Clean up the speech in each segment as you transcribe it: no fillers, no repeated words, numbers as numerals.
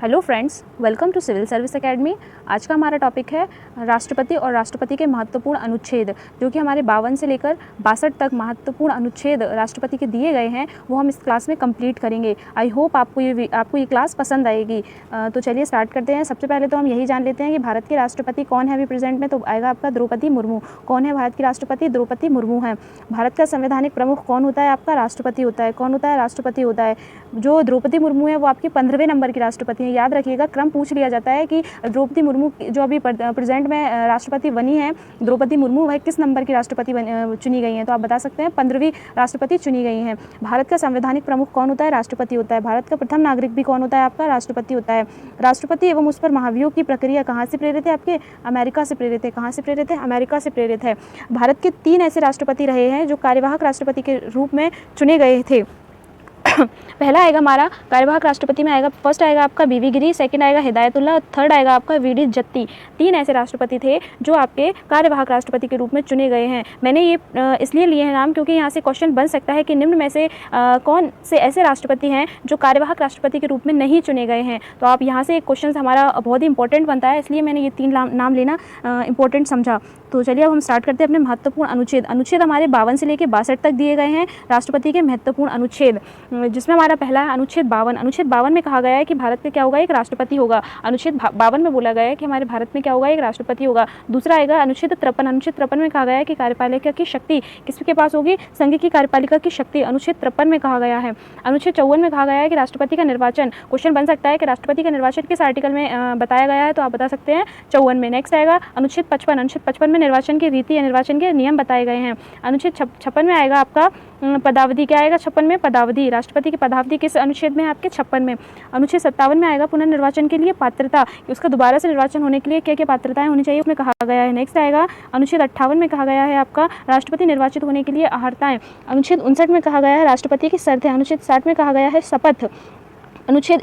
Hello friends, welcome to civil service academy. आज का हमारा टॉपिक है राष्ट्रपति और राष्ट्रपति के महत्वपूर्ण अनुच्छेद, जो कि हमारे 52 से लेकर 62 तक महत्वपूर्ण अनुच्छेद राष्ट्रपति के दिए गए हैं, वो हम इस क्लास में कंप्लीट करेंगे। आई होप आपको ये क्लास पसंद आएगी। तो चलिए स्टार्ट करते हैं। सबसे पहले तो हम यही जान लेते हैं कि भारत के राष्ट्रपति कौन है अभी प्रेजेंट में। तो आएगा आपका द्रौपदी मुर्मू। कौन है भारत की राष्ट्रपति? द्रौपदी मुर्मू है। भारत का संवैधानिक प्रमुख कौन होता है? आपका राष्ट्रपति होता है। कौन होता है? राष्ट्रपति होता है। जो द्रौपदी मुर्मू है वो आपकी 15वें नंबर की राष्ट्रपति है। याद रखिएगा, क्रम पूछ लिया जाता है कि द्रौपदी मुर्मू जो अभी प्रेजेंट में राष्ट्रपति बनी है, द्रौपदी मुर्मू, वह किस नंबर की राष्ट्रपति चुनी गई हैं। तो आप बता सकते हैं 15वीं राष्ट्रपति चुनी गई हैं। भारत का संवैधानिक प्रमुख कौन होता है? राष्ट्रपति होता है। भारत का प्रथम नागरिक भी कौन होता है? आपका राष्ट्रपति होता है। राष्ट्रपति एवं उस पर महाभियोग की प्रक्रिया कहाँ से प्रेरित है? आपके अमेरिका से प्रेरित है। कहाँ से प्रेरित है? अमेरिका से प्रेरित है। भारत के 3 ऐसे राष्ट्रपति रहे हैं जो कार्यवाहक राष्ट्रपति के रूप में चुने गए थे। पहला आएगा हमारा कार्यवाहक राष्ट्रपति में आएगा, फर्स्ट आएगा आपका बीवी गिरी, सेकंड आएगा हिदायतुल्लाह, थर्ड आएगा आपका वीडी जत्ती। 3 ऐसे राष्ट्रपति थे जो आपके कार्यवाहक राष्ट्रपति के रूप में चुने गए हैं। मैंने ये इसलिए लिए हैं नाम क्योंकि यहाँ से क्वेश्चन बन सकता है कि निम्न में से कौन से ऐसे राष्ट्रपति हैं जो कार्यवाहक राष्ट्रपति के रूप में नहीं चुने गए हैं। तो आप यहाँ से एक क्वेश्चन हमारा बहुत ही इंपॉर्टेंट बनता है, इसलिए मैंने ये 3 नाम लेना इंपॉर्टेंट समझा। तो चलिए अब हम स्टार्ट करते हैं अपने महत्वपूर्ण अनुच्छेद हमारे 52 से लेकर 62 तक दिए गए हैं राष्ट्रपति के महत्वपूर्ण अनुच्छेद, जिसमें हमारा पहला है अनुच्छेद 52। अनुच्छेद 52 में कहा गया है कि भारत में क्या होगा? एक राष्ट्रपति होगा। अनुच्छेद 52 में बोला गया है कि हमारे भारत में क्या होगा? एक राष्ट्रपति होगा। दूसरा आएगा अनुच्छेद 53। अनुच्छेद 53 में कहा गया है कि कार्यपालिका की शक्ति किसके पास होगी? संघ की कार्यपालिका की शक्ति अनुच्छेद 53 में कहा गया है। अनुच्छेद 54 में कहा गया है कि राष्ट्रपति का निर्वाचन, क्वेश्चन बन सकता है कि राष्ट्रपति का निर्वाचन किस आर्टिकल में बताया गया है, तो आप बता सकते हैं 54 में। नेक्स्ट आएगा अनुच्छेद 55। अनुच्छेद 55 में निर्वाचन की रीति या निर्वाचन के नियम बताए गए हैं। अनुच्छेद 56 में आएगा आपका पदावधि। क्या आएगा 56 में? पदावधि। राष्ट्रपति की पदावधि किस अनुच्छेद में? आपके 56 में। अनुच्छेद 57 में आएगा पुनर्निर्वाचन के लिए पात्रता, उसका दोबारा से निर्वाचन होने के लिए क्या क्या पात्रताएं होनी चाहिए उसमें कहा गया है। नेक्स्ट आएगा अनुच्छेद 58 में कहा गया है आपका राष्ट्रपति निर्वाचित होने के लिए अहर्ताएं। अनुच्छेद 59 में कहा गया है राष्ट्रपति की शर्तें। अनुच्छेद 60 में कहा गया है शपथ। अनुच्छेद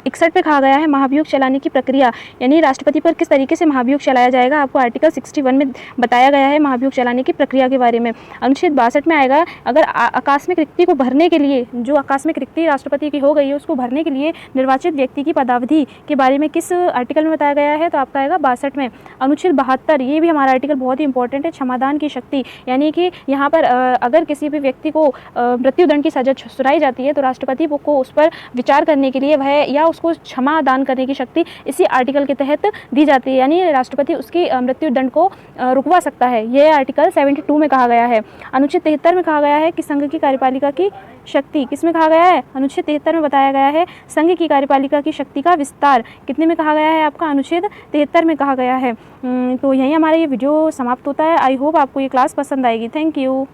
61 पे कहा गया है महाभियोग चलाने की प्रक्रिया, यानी राष्ट्रपति पर किस तरीके से महाभियोग चलाया जाएगा, आपको आर्टिकल 61 में बताया गया है महाभियोग चलाने की प्रक्रिया के बारे में। अनुच्छेद 62 में आएगा अगर आकस्मिक रिक्ति को भरने के लिए, जो आकस्मिक रिक्ति राष्ट्रपति की हो गई है उसको भरने के लिए निर्वाचित व्यक्ति की पदावधि के बारे में किस आर्टिकल में बताया गया है, तो आपका आएगा 62 में। अनुच्छेद 72, ये भी हमारा आर्टिकल बहुत ही इंपॉर्टेंट है, क्षमादान की शक्ति, यानी कि यहाँ पर अगर किसी भी व्यक्ति को मृत्युदंड की सजा सुनाई जाती है तो राष्ट्रपति को उस पर विचार करने के लिए वह या उसको क्षमा दान करने की शक्ति इसी आर्टिकल के तहत दी जाती है, यानी राष्ट्रपति उसकी मृत्युदंड को रुकवा सकता है। यह आर्टिकल 72 में कहा गया है। अनुच्छेद 73 में कहा गया है कि संघ की कार्यपालिका की शक्ति, किसमें कहा गया है? अनुच्छेद 73 में बताया गया है संघ की कार्यपालिका की शक्ति का विस्तार कितने में कहा गया है? आपका अनुच्छेद 73 में कहा गया है। तो यहीं हमारा ये वीडियो समाप्त होता है। आई होप आपको ये क्लास पसंद आएगी। Thank you.